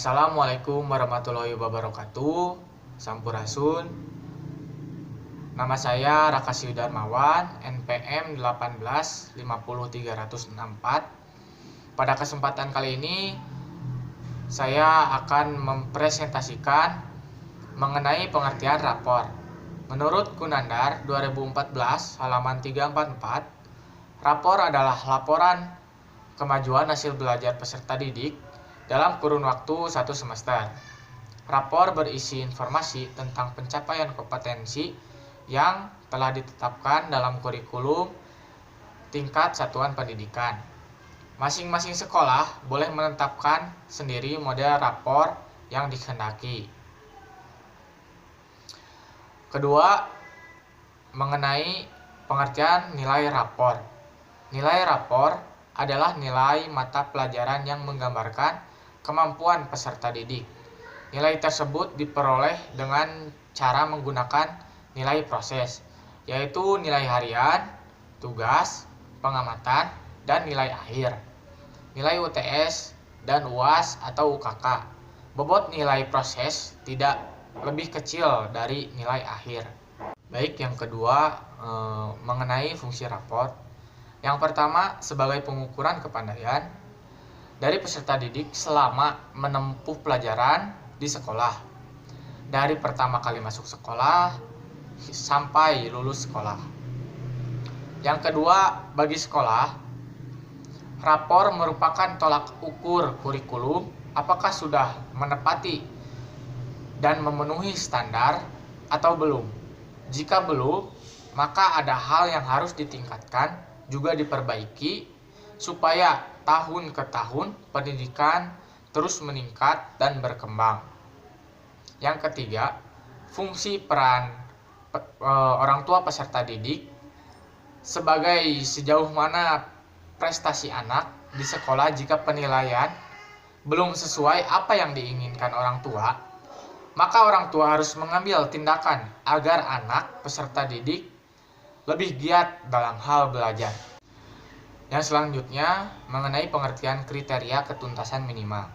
Assalamualaikum warahmatullahi wabarakatuh. Sampurasun. Nama saya Raka Darmawan, NPM 1850364. Pada kesempatan kali ini saya akan mempresentasikan mengenai pengertian rapor. Menurut Kunandar 2014 halaman 344, rapor adalah laporan kemajuan hasil belajar peserta didik dalam kurun waktu 1 semester. Rapor berisi informasi tentang pencapaian kompetensi yang telah ditetapkan dalam kurikulum tingkat satuan pendidikan. Masing-masing sekolah boleh menetapkan sendiri model rapor yang dikehendaki. Kedua, mengenai pengertian nilai rapor. Nilai rapor adalah nilai mata pelajaran yang menggambarkan kemampuan peserta didik. Nilai tersebut diperoleh dengan cara menggunakan nilai proses, yaitu nilai harian, tugas, pengamatan, dan nilai akhir. Nilai UTS dan UAS atau UKK. Bobot nilai proses tidak lebih kecil dari nilai akhir. Baik, yang kedua mengenai fungsi rapor. Yang pertama, sebagai pengukuran kepandaian dari peserta didik selama menempuh pelajaran di sekolah, dari pertama kali masuk sekolah sampai lulus sekolah. Yang kedua, bagi sekolah, rapor merupakan tolak ukur kurikulum apakah sudah menepati dan memenuhi standar atau belum. Jika belum, maka ada hal yang harus ditingkatkan juga diperbaiki supaya tahun ke tahun pendidikan terus meningkat dan berkembang. Yang ketiga, fungsi peran orang tua peserta didik sebagai sejauh mana prestasi anak di sekolah. Jika penilaian belum sesuai apa yang diinginkan orang tua, maka orang tua harus mengambil tindakan agar anak peserta didik lebih giat dalam hal belajar. Yang selanjutnya mengenai pengertian kriteria ketuntasan minimal.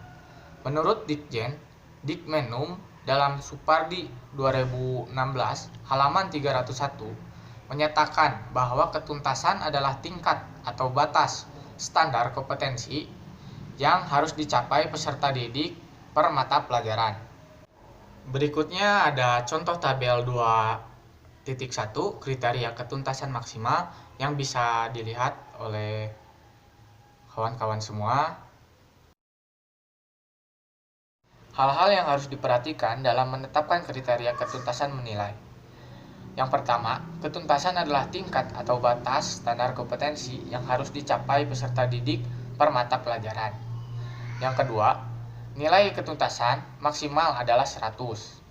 Menurut Dikmenum dalam Supardi 2016 halaman 301 menyatakan bahwa ketuntasan adalah tingkat atau batas standar kompetensi yang harus dicapai peserta didik per mata pelajaran. Berikutnya ada contoh tabel 2.1 kriteria ketuntasan maksimal yang bisa dilihat oleh kawan-kawan semua. Hal-hal yang harus diperhatikan dalam menetapkan kriteria ketuntasan menilai. Yang pertama, ketuntasan adalah tingkat atau batas standar kompetensi yang harus dicapai peserta didik per mata pelajaran. Yang kedua, nilai ketuntasan maksimal adalah 100.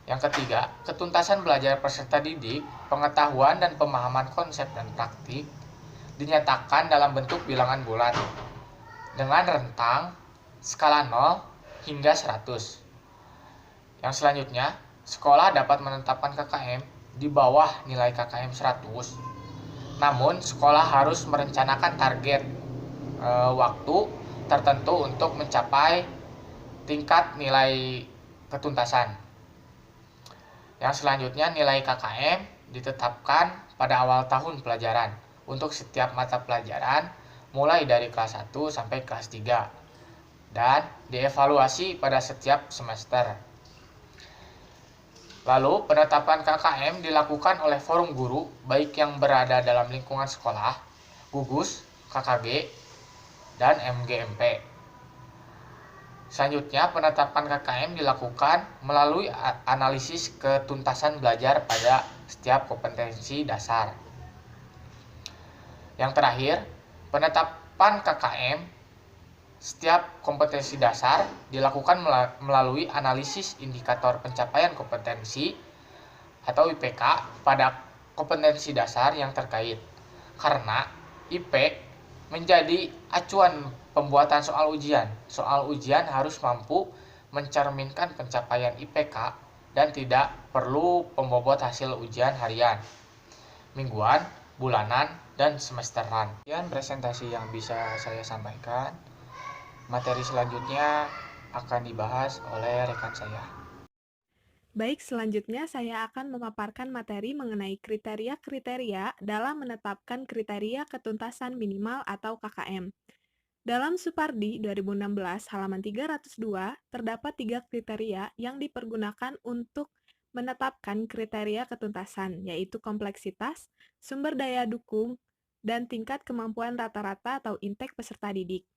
Yang ketiga, ketuntasan belajar peserta didik, pengetahuan dan pemahaman konsep dan praktik dinyatakan dalam bentuk bilangan bulat dengan rentang skala 0 hingga 100. Yang selanjutnya, sekolah dapat menetapkan KKM di bawah nilai KKM 100. Namun, sekolah harus merencanakan target waktu tertentu untuk mencapai tingkat nilai ketuntasan. Yang selanjutnya, nilai KKM ditetapkan pada awal tahun pelajaran untuk setiap mata pelajaran mulai dari kelas 1 sampai kelas 3 dan dievaluasi pada setiap semester. Lalu, penetapan KKM dilakukan oleh forum guru baik yang berada dalam lingkungan sekolah, gugus, KKG, dan MGMP. Selanjutnya, penetapan KKM dilakukan melalui analisis ketuntasan belajar pada setiap kompetensi dasar. Yang terakhir, penetapan KKM setiap kompetensi dasar dilakukan melalui analisis indikator pencapaian kompetensi atau IPK pada kompetensi dasar yang terkait. Karena IP menjadi acuan pembuatan soal ujian. Soal ujian harus mampu mencerminkan pencapaian IPK dan tidak perlu pembobot hasil ujian harian, mingguan, bulanan, dan semesteran. Sekian presentasi yang bisa saya sampaikan. Materi selanjutnya akan dibahas oleh rekan saya. Baik, selanjutnya saya akan memaparkan materi mengenai kriteria-kriteria dalam menetapkan kriteria ketuntasan minimal atau KKM. Dalam Supardi 2016 halaman 302, terdapat 3 kriteria yang dipergunakan untuk menetapkan kriteria ketuntasan, yaitu kompleksitas, sumber daya dukung, dan tingkat kemampuan rata-rata atau intek peserta didik.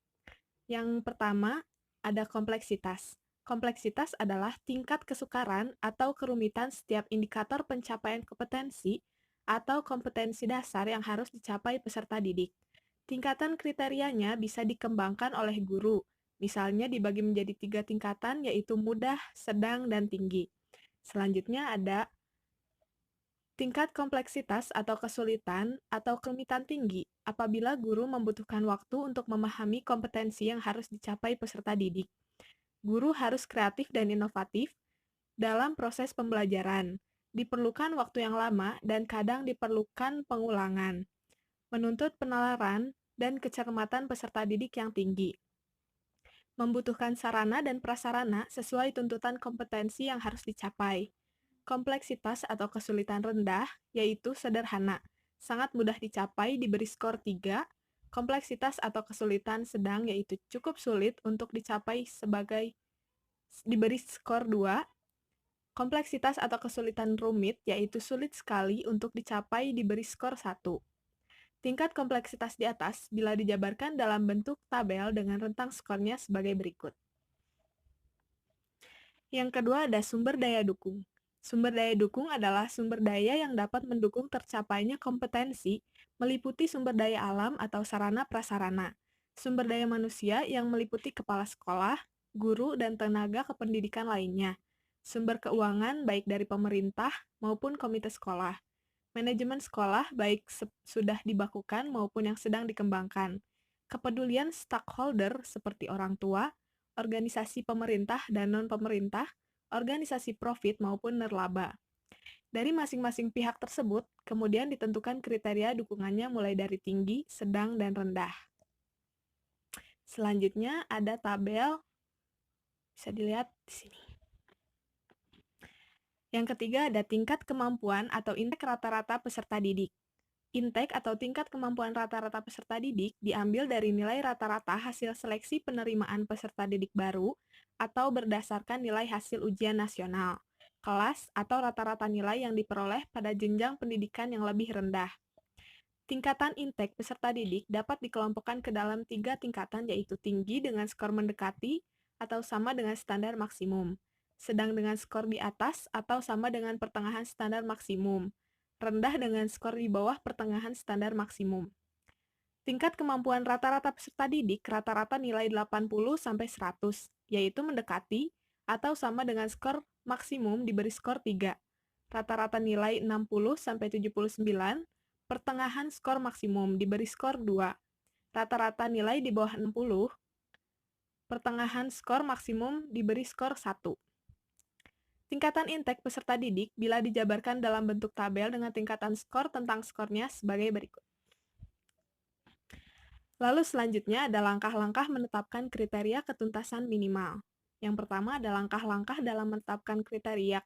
Yang pertama, ada kompleksitas. Kompleksitas adalah tingkat kesukaran atau kerumitan setiap indikator pencapaian kompetensi atau kompetensi dasar yang harus dicapai peserta didik. Tingkatan kriterianya bisa dikembangkan oleh guru, misalnya dibagi menjadi 3 tingkatan, yaitu mudah, sedang, dan tinggi. Selanjutnya ada tingkat kompleksitas atau kesulitan atau kerumitan tinggi apabila guru membutuhkan waktu untuk memahami kompetensi yang harus dicapai peserta didik. Guru harus kreatif dan inovatif dalam proses pembelajaran. Diperlukan waktu yang lama dan kadang diperlukan pengulangan. Menuntut penalaran dan kecermatan peserta didik yang tinggi. Membutuhkan sarana dan prasarana sesuai tuntutan kompetensi yang harus dicapai. Kompleksitas atau kesulitan rendah, yaitu sederhana, sangat mudah dicapai diberi skor 3, kompleksitas atau kesulitan sedang, yaitu cukup sulit untuk dicapai sebagai diberi skor 2, kompleksitas atau kesulitan rumit, yaitu sulit sekali untuk dicapai diberi skor 1. Tingkat kompleksitas di atas bila dijabarkan dalam bentuk tabel dengan rentang skornya sebagai berikut. Yang kedua ada sumber daya dukung. Sumber daya dukung adalah sumber daya yang dapat mendukung tercapainya kompetensi, meliputi sumber daya alam atau sarana prasarana, sumber daya manusia yang meliputi kepala sekolah, guru, dan tenaga kependidikan lainnya, sumber keuangan baik dari pemerintah maupun komite sekolah, manajemen sekolah baik sudah dibakukan maupun yang sedang dikembangkan, kepedulian stakeholder seperti orang tua, organisasi pemerintah dan non-pemerintah, organisasi profit maupun nirlaba. Dari masing-masing pihak tersebut, kemudian ditentukan kriteria dukungannya mulai dari tinggi, sedang, dan rendah. Selanjutnya ada tabel, bisa dilihat di sini. Yang ketiga ada tingkat kemampuan atau intek rata-rata peserta didik. Intek atau tingkat kemampuan rata-rata peserta didik diambil dari nilai rata-rata hasil seleksi penerimaan peserta didik baru atau berdasarkan nilai hasil ujian nasional, kelas, atau rata-rata nilai yang diperoleh pada jenjang pendidikan yang lebih rendah. Tingkatan intek peserta didik dapat dikelompokkan ke dalam 3 tingkatan, yaitu tinggi dengan skor mendekati atau sama dengan standar maksimum, sedang dengan skor di atas atau sama dengan pertengahan standar maksimum, rendah dengan skor di bawah pertengahan standar maksimum. Tingkat kemampuan rata-rata peserta didik rata-rata nilai 80-100, yaitu mendekati atau sama dengan skor maksimum diberi skor 3. Rata-rata nilai 60-79, pertengahan skor maksimum diberi skor 2. Rata-rata nilai di bawah 60, pertengahan skor maksimum diberi skor 1. Tingkatan intek peserta didik bila dijabarkan dalam bentuk tabel dengan tingkatan skor tentang skornya sebagai berikut. Lalu selanjutnya ada langkah-langkah menetapkan kriteria ketuntasan minimal. Yang pertama ada langkah-langkah dalam menetapkan kriteria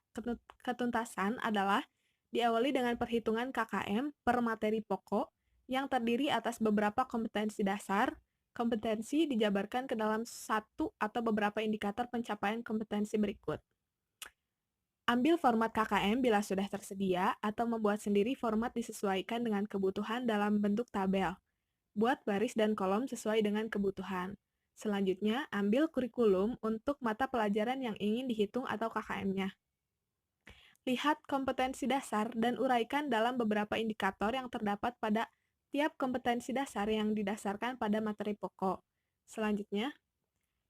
ketuntasan adalah diawali dengan perhitungan KKM per materi pokok yang terdiri atas beberapa kompetensi dasar. Kompetensi dijabarkan ke dalam satu atau beberapa indikator pencapaian kompetensi berikut. Ambil format KKM bila sudah tersedia, atau membuat sendiri format disesuaikan dengan kebutuhan dalam bentuk tabel. Buat baris dan kolom sesuai dengan kebutuhan. Selanjutnya, ambil kurikulum untuk mata pelajaran yang ingin dihitung atau KKM-nya. Lihat kompetensi dasar dan uraikan dalam beberapa indikator yang terdapat pada tiap kompetensi dasar yang didasarkan pada materi pokok. Selanjutnya,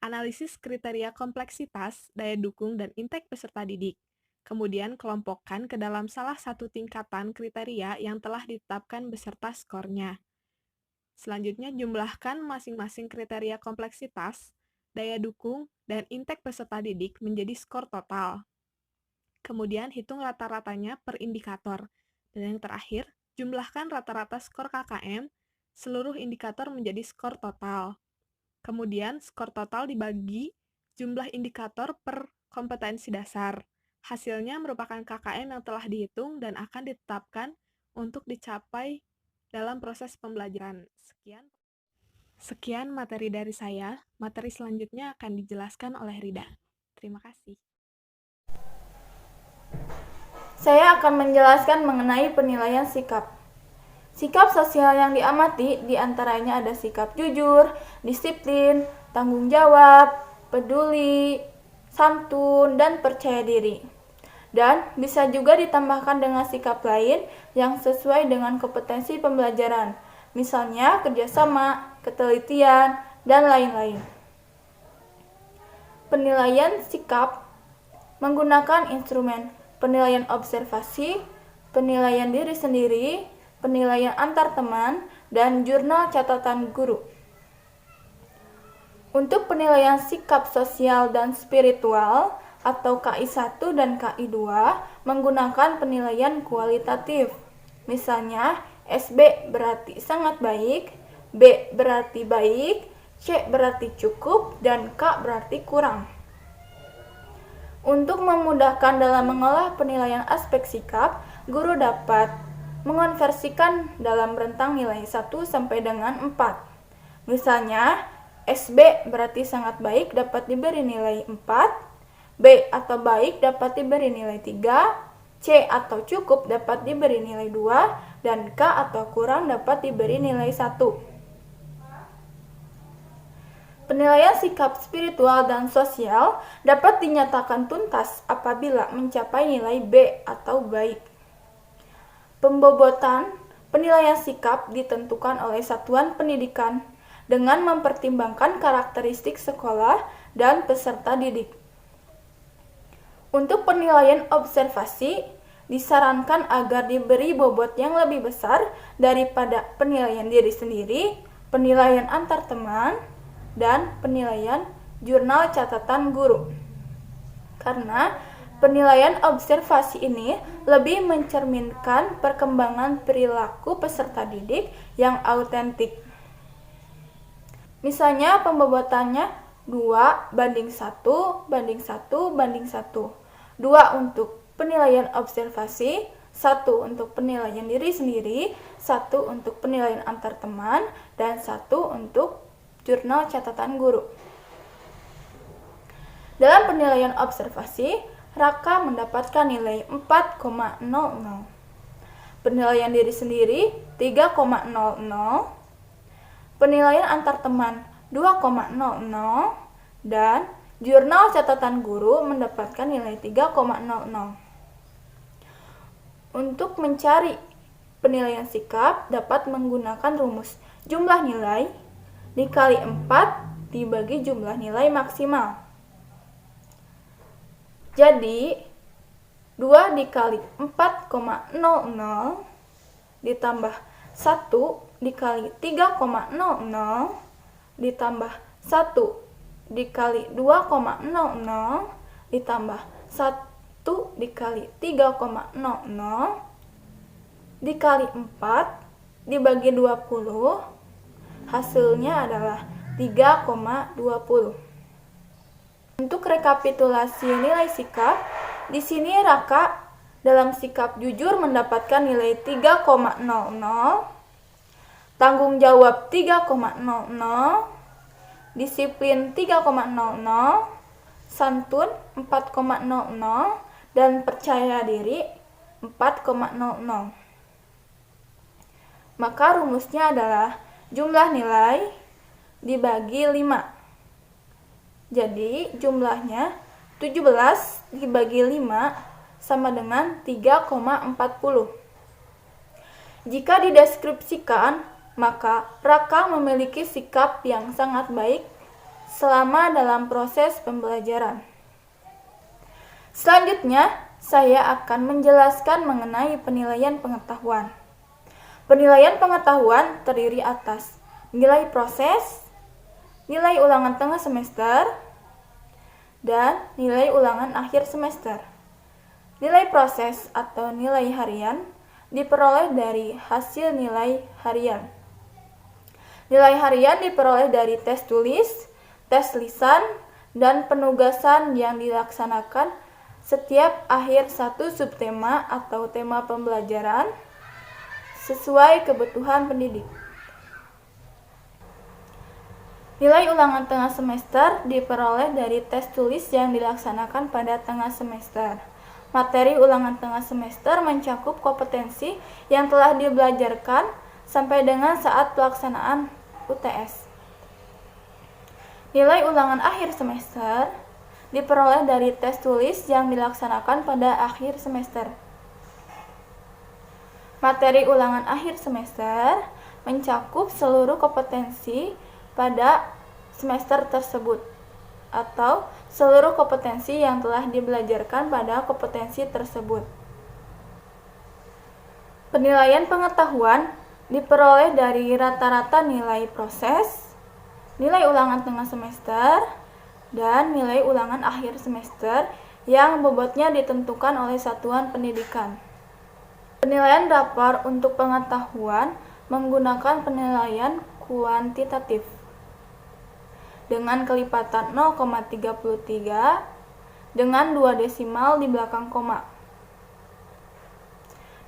analisis kriteria kompleksitas, daya dukung, dan intek peserta didik. Kemudian kelompokkan ke dalam salah satu tingkatan kriteria yang telah ditetapkan beserta skornya. Selanjutnya jumlahkan masing-masing kriteria kompleksitas, daya dukung, dan intek peserta didik menjadi skor total. Kemudian hitung rata-ratanya per indikator. Dan yang terakhir, jumlahkan rata-rata skor KKM, seluruh indikator menjadi skor total. Kemudian skor total dibagi jumlah indikator per kompetensi dasar. Hasilnya merupakan KKM yang telah dihitung dan akan ditetapkan untuk dicapai dalam proses pembelajaran. Sekian materi dari saya. Materi selanjutnya akan dijelaskan oleh Rida. Terima kasih. Saya akan menjelaskan mengenai penilaian sikap. Sikap sosial yang diamati diantaranya ada sikap jujur, disiplin, tanggung jawab, peduli, santun, dan percaya diri. Dan bisa juga ditambahkan dengan sikap lain yang sesuai dengan kompetensi pembelajaran, misalnya kerjasama, ketelitian, dan lain-lain. Penilaian sikap menggunakan instrumen penilaian observasi, penilaian diri sendiri, penilaian antar teman, dan jurnal catatan guru. Untuk penilaian sikap sosial dan spiritual atau KI1 dan KI2 menggunakan penilaian kualitatif. Misalnya, SB berarti sangat baik, B berarti baik, C berarti cukup, dan K berarti kurang. Untuk memudahkan dalam mengolah penilaian aspek sikap, guru dapat mengonversikan dalam rentang nilai 1 sampai dengan 4. Misalnya, SB berarti sangat baik dapat diberi nilai 4, B atau baik dapat diberi nilai 3, C atau cukup dapat diberi nilai 2, dan K atau kurang dapat diberi nilai 1. Penilaian sikap spiritual dan sosial dapat dinyatakan tuntas apabila mencapai nilai B atau baik. Pembobotan penilaian sikap ditentukan oleh satuan pendidikan dengan mempertimbangkan karakteristik sekolah dan peserta didik. Untuk penilaian observasi, disarankan agar diberi bobot yang lebih besar daripada penilaian diri sendiri, penilaian antar teman, dan penilaian jurnal catatan guru. Karena penilaian observasi ini lebih mencerminkan perkembangan perilaku peserta didik yang autentik. Misalnya pembobotannya 2:1:1:1. 2 untuk penilaian observasi, 1 untuk penilaian diri sendiri, 1 untuk penilaian antar teman, dan 1 untuk jurnal catatan guru. Dalam penilaian observasi, Raka mendapatkan nilai 4,00. Penilaian diri sendiri 3,00. Penilaian antar teman 2,00 dan jurnal catatan guru mendapatkan nilai 3,00. Untuk mencari penilaian sikap dapat menggunakan rumus jumlah nilai dikali 4 dibagi jumlah nilai maksimal. Jadi 2 dikali 4,00 ditambah 1 dikali 3,00 ditambah 1 dikali 2,00 ditambah 1 dikali 3,00 dikali 4 dibagi 20, hasilnya adalah 3,20. Untuk rekapitulasi nilai sikap, di sini Raka dalam sikap jujur mendapatkan nilai 3,00, tanggung jawab 3,00, disiplin 3,00, santun 4,00, dan percaya diri 4,00. Maka rumusnya adalah jumlah nilai dibagi 5. Jadi jumlahnya 17 dibagi 5 sama dengan 3,40. Jika dideskripsikan, maka Raka memiliki sikap yang sangat baik selama dalam proses pembelajaran. Selanjutnya, saya akan menjelaskan mengenai penilaian pengetahuan. Penilaian pengetahuan terdiri atas nilai proses, nilai ulangan tengah semester, dan nilai ulangan akhir semester. Nilai proses atau nilai harian diperoleh dari hasil nilai harian. Nilai harian diperoleh dari tes tulis, tes lisan, dan penugasan yang dilaksanakan setiap akhir satu subtema atau tema pembelajaran sesuai kebutuhan pendidik. Nilai ulangan tengah semester diperoleh dari tes tulis yang dilaksanakan pada tengah semester. Materi ulangan tengah semester mencakup kompetensi yang telah dibelajarkan sampai dengan saat pelaksanaan UTS. Nilai ulangan akhir semester diperoleh dari tes tulis yang dilaksanakan pada akhir semester. Materi ulangan akhir semester mencakup seluruh kompetensi pada semester tersebut atau seluruh kompetensi yang telah dibelajarkan pada kompetensi tersebut. Penilaian pengetahuan diperoleh dari rata-rata nilai proses, nilai ulangan tengah semester, dan nilai ulangan akhir semester yang bobotnya ditentukan oleh satuan pendidikan. Penilaian rapor untuk pengetahuan menggunakan penilaian kuantitatif dengan kelipatan 0,33 dengan 2 desimal di belakang koma.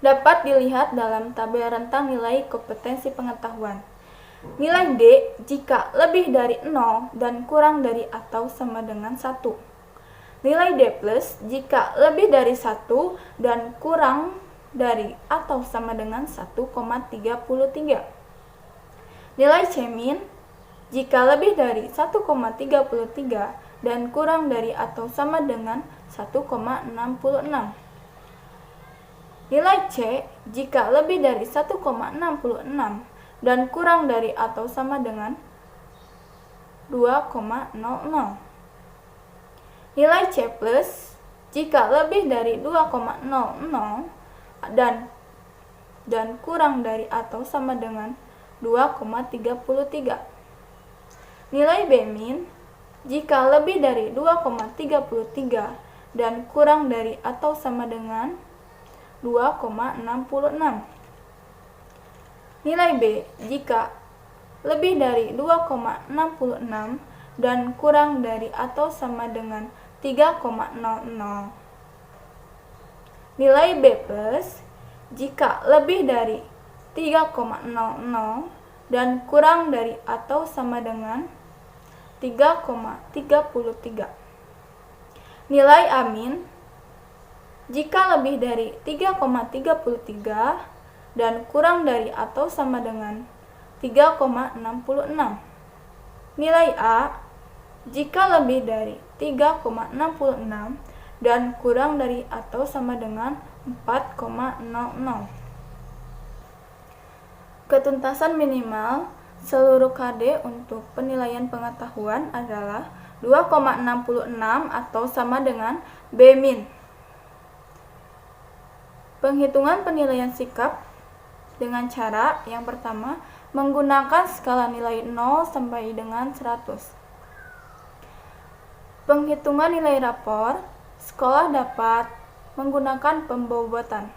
Dapat dilihat dalam tabel rentang nilai kompetensi pengetahuan. Nilai D jika lebih dari 0 dan kurang dari atau sama dengan 1. Nilai D plus jika lebih dari 1 dan kurang dari atau sama dengan 1,33. Nilai C min jika lebih dari 1,33 dan kurang dari atau sama dengan 1,66. Nilai C jika lebih dari 1,66 dan kurang dari atau sama dengan 2,00. Nilai C plus jika lebih dari 2,00 dan kurang dari atau sama dengan 2,33. Nilai B min jika lebih dari 2,33 dan kurang dari atau sama dengan 2,66. Nilai B jika lebih dari 2,66 dan kurang dari atau sama dengan 3,00. Nilai B plus jika lebih dari 3,00 dan kurang dari atau sama dengan 3,33. Nilai A min jika lebih dari 3,33 dan kurang dari atau sama dengan 3,66. Nilai A jika lebih dari 3,66 dan kurang dari atau sama dengan 4,00. Ketuntasan minimal seluruh KD untuk penilaian pengetahuan adalah 2,66 atau sama dengan B min. Penghitungan penilaian sikap dengan cara yang pertama menggunakan skala nilai 0 sampai dengan 100. Penghitungan nilai rapor, sekolah dapat menggunakan pembobotan.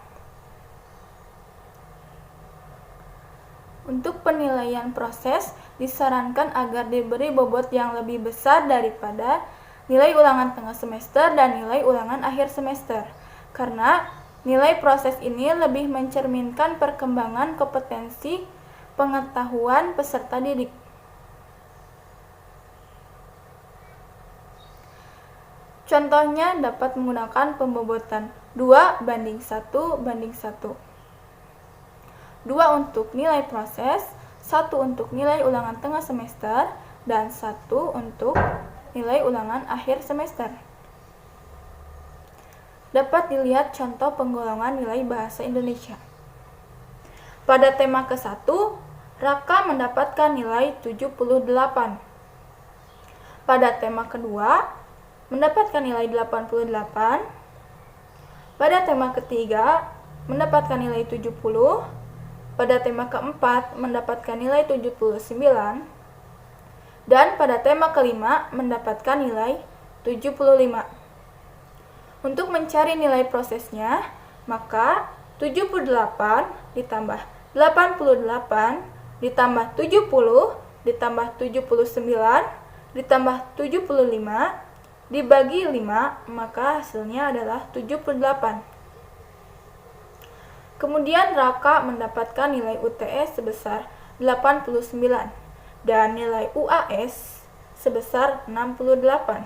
Untuk penilaian proses, disarankan agar diberi bobot yang lebih besar daripada nilai ulangan tengah semester dan nilai ulangan akhir semester, karena nilai proses ini lebih mencerminkan perkembangan kompetensi pengetahuan peserta didik. Contohnya dapat menggunakan pembobotan 2:1:1. 2 untuk nilai proses, 1 untuk nilai ulangan tengah semester, dan 1 untuk nilai ulangan akhir semester. Dapat dilihat contoh penggolongan nilai bahasa Indonesia. Pada tema ke-1, Raka mendapatkan nilai 78. Pada tema kedua, mendapatkan nilai 88. Pada tema ketiga, mendapatkan nilai 70. Pada tema keempat, mendapatkan nilai 79. Dan pada tema kelima, mendapatkan nilai 75. Untuk mencari nilai prosesnya, maka 78 ditambah 88 ditambah 70 ditambah 79 ditambah 75 dibagi 5, maka hasilnya adalah 78. Kemudian Raka mendapatkan nilai UTS sebesar 89 dan nilai UAS sebesar 68.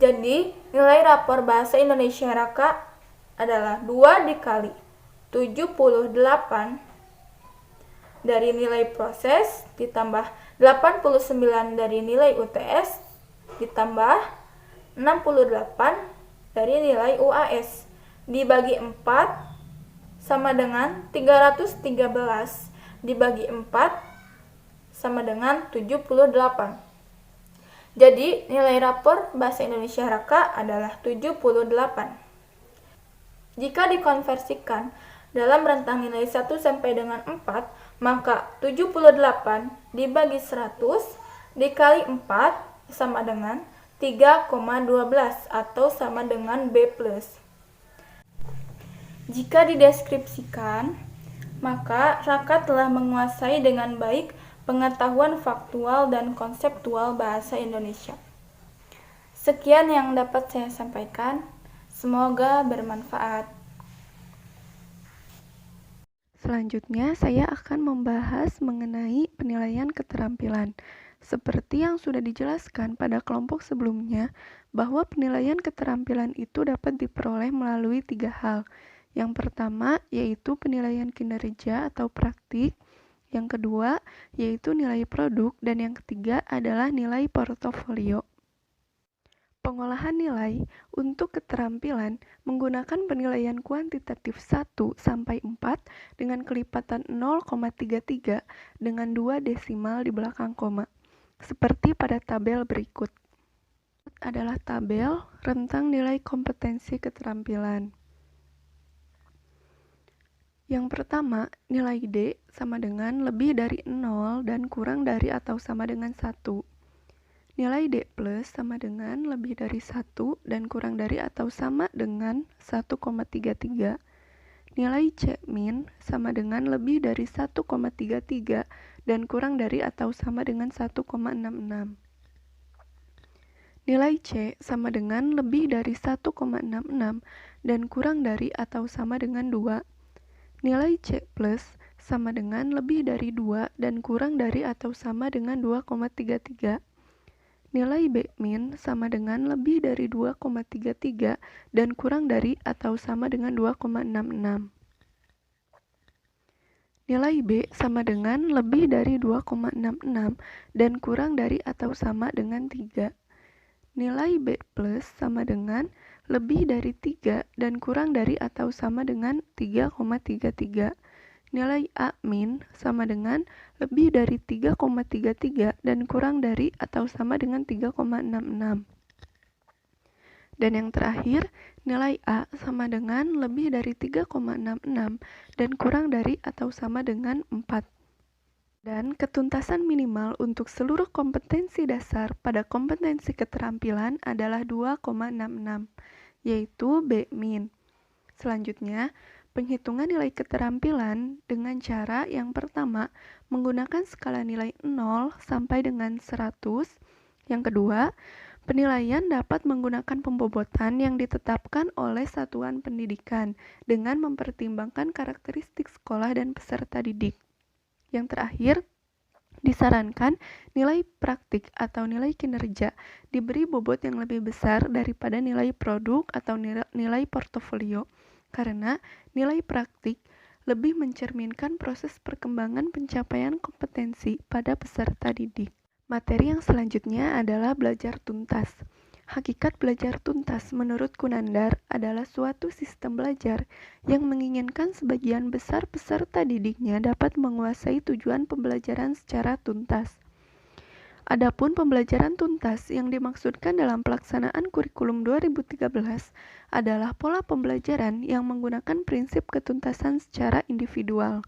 Jadi, nilai rapor Bahasa Indonesia Raka adalah 2 dikali 78 dari nilai proses ditambah 89 dari nilai UTS ditambah 68 dari nilai UAS dibagi 4 sama dengan 313 dibagi 4 sama dengan 78. Jadi, nilai rapor Bahasa Indonesia Raka adalah 78. Jika dikonversikan dalam rentang nilai 1 sampai dengan 4, maka 78 dibagi 100 dikali 4 sama dengan 3,12 atau sama dengan B+. Jika dideskripsikan, maka Raka telah menguasai dengan baik pengetahuan faktual dan konseptual bahasa Indonesia. Sekian yang dapat saya sampaikan. Semoga bermanfaat. Selanjutnya, saya akan membahas mengenai penilaian keterampilan. Seperti yang sudah dijelaskan pada kelompok sebelumnya, bahwa penilaian keterampilan itu dapat diperoleh melalui 3 hal. Yang pertama, yaitu penilaian kinerja atau praktik. Yang kedua, yaitu nilai produk. Dan yang ketiga adalah nilai portofolio. Pengolahan nilai untuk keterampilan menggunakan penilaian kuantitatif 1 sampai 4 dengan kelipatan 0,33 dengan 2 desimal di belakang koma. Seperti pada tabel berikut. Adalah tabel rentang nilai kompetensi keterampilan. Yang pertama, nilai D sama dengan lebih dari 0 dan kurang dari atau sama dengan 1. Nilai D plus sama dengan lebih dari 1 dan kurang dari atau sama dengan 1,33. Nilai C min sama dengan lebih dari 1,33 dan kurang dari atau sama dengan 1,66. Nilai C sama dengan lebih dari 1,66 dan kurang dari atau sama dengan 2. Nilai C plus sama dengan lebih dari 2 dan kurang dari atau sama dengan 2,33. Nilai B min sama dengan lebih dari 2,33 dan kurang dari atau sama dengan 2,66. Nilai B sama dengan lebih dari 2,66 dan kurang dari atau sama dengan 3. Nilai B plus sama dengan lebih dari 3 dan kurang dari atau sama dengan 3,33. Nilai A min sama dengan lebih dari 3,33 dan kurang dari atau sama dengan 3,66. Dan yang terakhir, nilai A sama dengan lebih dari 3,66 dan kurang dari atau sama dengan 4. Dan ketuntasan minimal untuk seluruh kompetensi dasar pada kompetensi keterampilan adalah 2,66, yaitu B min. Selanjutnya, penghitungan nilai keterampilan dengan cara yang pertama, menggunakan skala nilai 0 sampai dengan 100. Yang kedua, penilaian dapat menggunakan pembobotan yang ditetapkan oleh satuan pendidikan dengan mempertimbangkan karakteristik sekolah dan peserta didik. Yang terakhir, disarankan nilai praktik atau nilai kinerja diberi bobot yang lebih besar daripada nilai produk atau nilai portofolio, karena nilai praktik lebih mencerminkan proses perkembangan pencapaian kompetensi pada peserta didik. Materi yang selanjutnya adalah belajar tuntas. Hakikat belajar tuntas menurut Kunandar adalah suatu sistem belajar yang menginginkan sebagian besar peserta didiknya dapat menguasai tujuan pembelajaran secara tuntas. Adapun pembelajaran tuntas yang dimaksudkan dalam pelaksanaan kurikulum 2013 adalah pola pembelajaran yang menggunakan prinsip ketuntasan secara individual.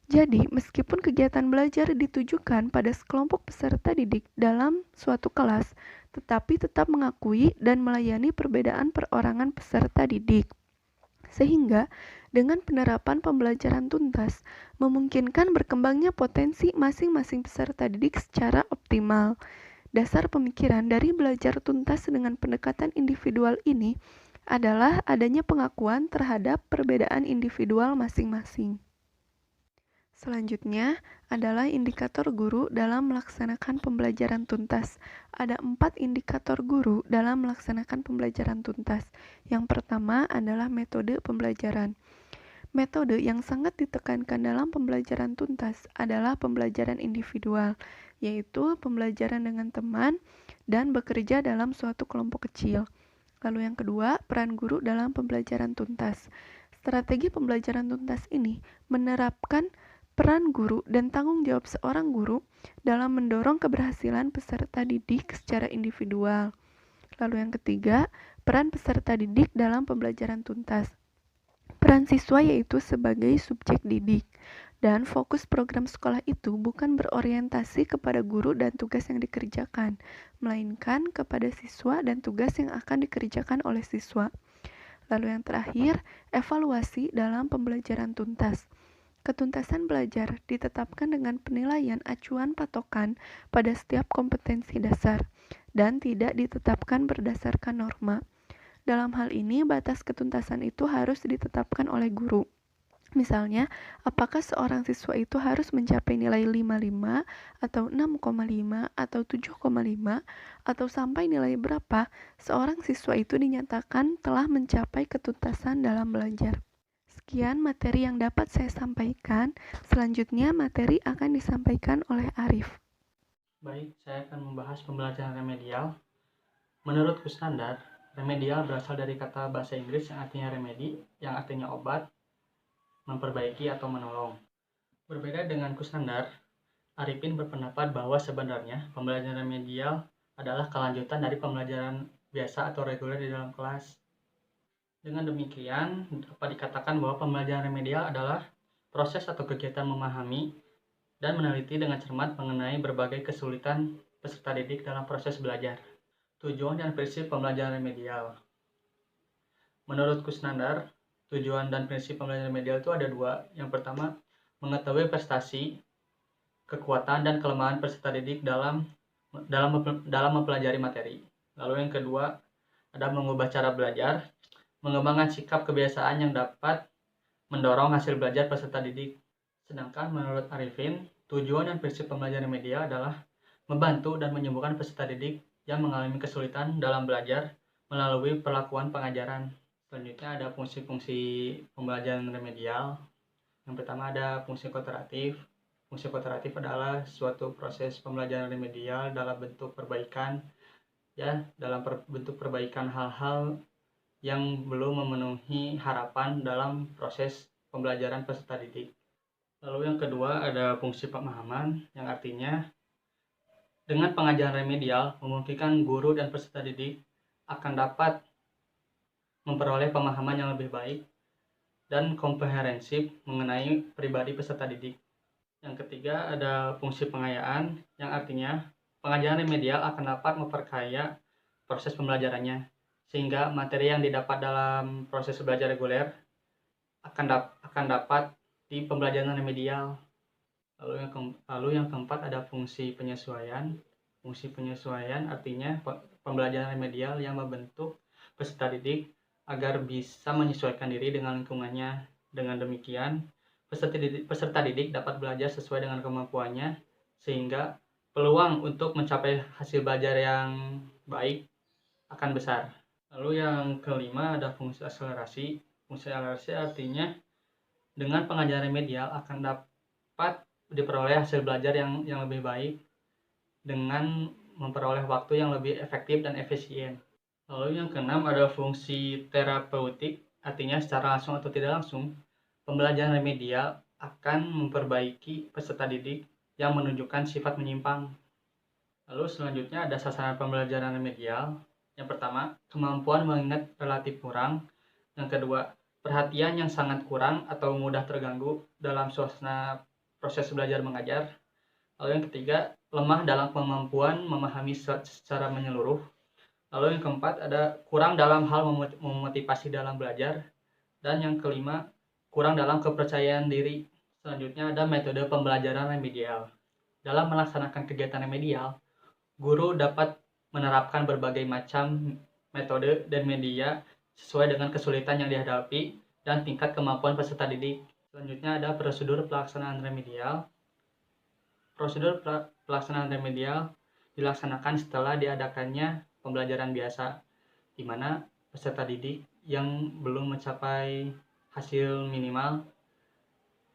Jadi, meskipun kegiatan belajar ditujukan pada sekelompok peserta didik dalam suatu kelas, tetapi tetap mengakui dan melayani perbedaan perorangan peserta didik. Sehingga, dengan penerapan pembelajaran tuntas, memungkinkan berkembangnya potensi masing-masing peserta didik secara optimal. Dasar pemikiran dari belajar tuntas dengan pendekatan individual ini adalah adanya pengakuan terhadap perbedaan individual masing-masing. Selanjutnya adalah indikator guru dalam melaksanakan pembelajaran tuntas. Ada 4 indikator guru dalam melaksanakan pembelajaran tuntas. Yang pertama adalah metode pembelajaran. Metode yang sangat ditekankan dalam pembelajaran tuntas adalah pembelajaran individual, yaitu pembelajaran dengan teman dan bekerja dalam suatu kelompok kecil. Lalu yang kedua, peran guru dalam pembelajaran tuntas. Strategi pembelajaran tuntas ini menerapkan peran guru dan tanggung jawab seorang guru dalam mendorong keberhasilan peserta didik secara individual. Lalu yang ketiga, peran peserta didik dalam pembelajaran tuntas. Peran siswa yaitu sebagai subjek didik, dan fokus program sekolah itu bukan berorientasi kepada guru dan tugas yang dikerjakan, melainkan kepada siswa dan tugas yang akan dikerjakan oleh siswa. Lalu yang terakhir, evaluasi dalam pembelajaran tuntas. Ketuntasan belajar ditetapkan dengan penilaian acuan patokan pada setiap kompetensi dasar dan tidak ditetapkan berdasarkan norma. Dalam hal ini, batas ketuntasan itu harus ditetapkan oleh guru. Misalnya, apakah seorang siswa itu harus mencapai nilai 5,5 atau 6,5 atau 7,5 atau sampai nilai berapa seorang siswa itu dinyatakan telah mencapai ketuntasan dalam belajar. Sekian materi yang dapat saya sampaikan. Selanjutnya materi akan disampaikan oleh Arif. Baik, saya akan membahas pembelajaran remedial. Menurut Kusnandar, remedial berasal dari kata bahasa Inggris yang artinya remedy, yang artinya obat, memperbaiki atau menolong. Berbeda dengan Kusnandar, Arifin berpendapat bahwa sebenarnya pembelajaran remedial adalah kelanjutan dari pembelajaran biasa atau reguler di dalam kelas. Dengan demikian, dapat dikatakan bahwa pembelajaran remedial adalah proses atau kegiatan memahami dan meneliti dengan cermat mengenai berbagai kesulitan peserta didik dalam proses belajar. Tujuan dan prinsip pembelajaran remedial. Menurut Kusnandar, tujuan dan prinsip pembelajaran remedial itu ada dua. Yang pertama, mengetahui prestasi, kekuatan, dan kelemahan peserta didik dalam mempelajari materi. Lalu yang kedua, ada mengubah cara belajar, mengembangkan sikap kebiasaan yang dapat mendorong hasil belajar peserta didik. Sedangkan menurut Arifin, tujuan dan prinsip pembelajaran remedial adalah membantu dan menyembuhkan peserta didik yang mengalami kesulitan dalam belajar melalui perlakuan pengajaran. Selanjutnya ada fungsi-fungsi pembelajaran remedial. Yang pertama ada fungsi kooperatif. Fungsi kooperatif adalah suatu proses pembelajaran remedial dalam bentuk perbaikan, bentuk perbaikan hal-hal yang belum memenuhi harapan dalam proses pembelajaran peserta didik. Lalu yang kedua ada fungsi pemahaman, yang artinya dengan pengajaran remedial memungkinkan guru dan peserta didik akan dapat memperoleh pemahaman yang lebih baik dan komprehensif mengenai pribadi peserta didik. Yang ketiga ada fungsi pengayaan, yang artinya pengajaran remedial akan dapat memperkaya proses pembelajarannya, sehingga materi yang didapat dalam proses belajar reguler akan dapat di pembelajaran remedial. Lalu yang keempat ada fungsi penyesuaian. Fungsi penyesuaian artinya pembelajaran remedial yang membentuk peserta didik agar bisa menyesuaikan diri dengan lingkungannya. Dengan demikian, peserta didik dapat belajar sesuai dengan kemampuannya, sehingga peluang untuk mencapai hasil belajar yang baik akan besar. Lalu yang kelima ada fungsi akselerasi. Fungsi akselerasi artinya dengan pengajaran remedial akan dapat diperoleh hasil belajar yang lebih baik dengan memperoleh waktu yang lebih efektif dan efisien. Lalu yang keenam ada fungsi terapeutik, artinya secara langsung atau tidak langsung, pembelajaran remedial akan memperbaiki peserta didik yang menunjukkan sifat menyimpang. Lalu selanjutnya ada sasaran pembelajaran remedial. Yang pertama, kemampuan mengingat relatif kurang. Yang kedua, perhatian yang sangat kurang atau mudah terganggu dalam suasana proses belajar mengajar. Lalu yang ketiga, lemah dalam kemampuan memahami secara menyeluruh. Lalu yang keempat ada kurang dalam hal memotivasi dalam belajar. Dan yang kelima, kurang dalam kepercayaan diri. Selanjutnya ada metode pembelajaran remedial. Dalam melaksanakan kegiatan remedial, Guru dapat menerapkan berbagai macam metode dan media sesuai dengan kesulitan yang dihadapi dan tingkat kemampuan peserta didik. Selanjutnya ada prosedur pelaksanaan remedial. Prosedur pelaksanaan remedial dilaksanakan setelah diadakannya pembelajaran biasa, di mana peserta didik yang belum mencapai hasil minimal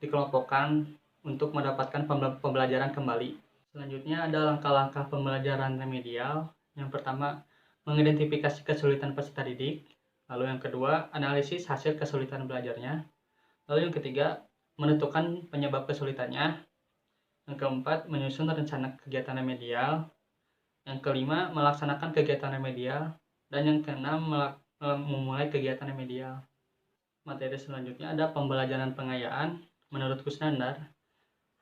dikelompokkan untuk mendapatkan pembelajaran kembali. Selanjutnya ada langkah-langkah pembelajaran remedial. Yang pertama, mengidentifikasi kesulitan peserta didik. Lalu yang kedua, analisis hasil kesulitan belajarnya. Lalu yang ketiga, menentukan penyebab kesulitannya. Yang keempat, menyusun rencana kegiatan remedial. Yang kelima, melaksanakan kegiatan remedial. Dan yang keenam, memulai kegiatan remedial. Materi selanjutnya ada pembelajaran pengayaan. Menurut Kusnandar,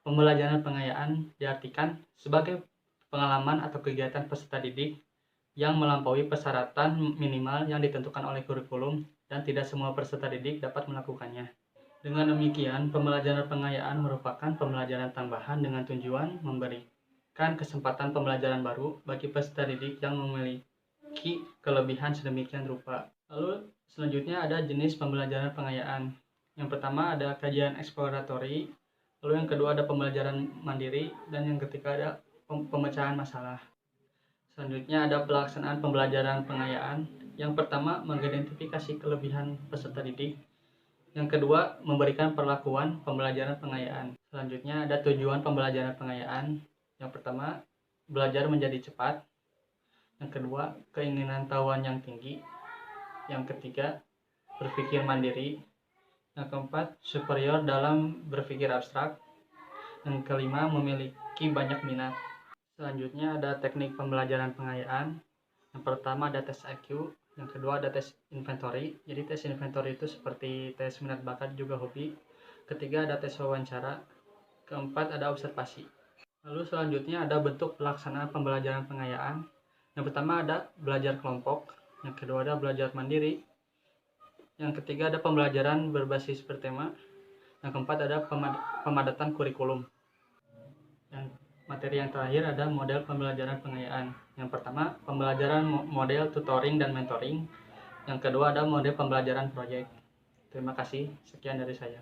pembelajaran pengayaan diartikan sebagai pengalaman atau kegiatan peserta didik yang melampaui persyaratan minimal yang ditentukan oleh kurikulum dan tidak semua peserta didik dapat melakukannya. Dengan demikian, pembelajaran pengayaan merupakan pembelajaran tambahan dengan tujuan memberikan kesempatan pembelajaran baru bagi peserta didik yang memiliki kelebihan sedemikian rupa. Lalu selanjutnya ada jenis pembelajaran pengayaan. Yang pertama ada kajian eksploratory, lalu yang kedua ada pembelajaran mandiri, dan yang ketiga ada pemecahan masalah. Selanjutnya ada pelaksanaan pembelajaran pengayaan. Yang pertama, mengidentifikasi kelebihan peserta didik. Yang kedua, memberikan perlakuan pembelajaran pengayaan. Selanjutnya ada tujuan pembelajaran pengayaan. Yang pertama, belajar menjadi cepat. Yang kedua, keinginan tahuan yang tinggi. Yang ketiga, berpikir mandiri. Yang keempat, superior dalam berpikir abstrak. Yang kelima, memiliki banyak minat. Selanjutnya ada teknik pembelajaran pengayaan. Yang pertama ada tes IQ, yang kedua ada tes inventory. Jadi tes inventory itu seperti tes minat bakat juga hobi. Ketiga ada tes wawancara. Keempat ada observasi. Lalu selanjutnya ada bentuk pelaksanaan pembelajaran pengayaan. Yang pertama ada belajar kelompok, yang kedua ada belajar mandiri, yang ketiga ada pembelajaran berbasis bertema, yang keempat ada pemadatan kurikulum. Materi yang terakhir ada model pembelajaran pengayaan. Yang pertama, pembelajaran model tutoring dan mentoring. Yang kedua ada model pembelajaran proyek. Terima kasih, sekian dari saya.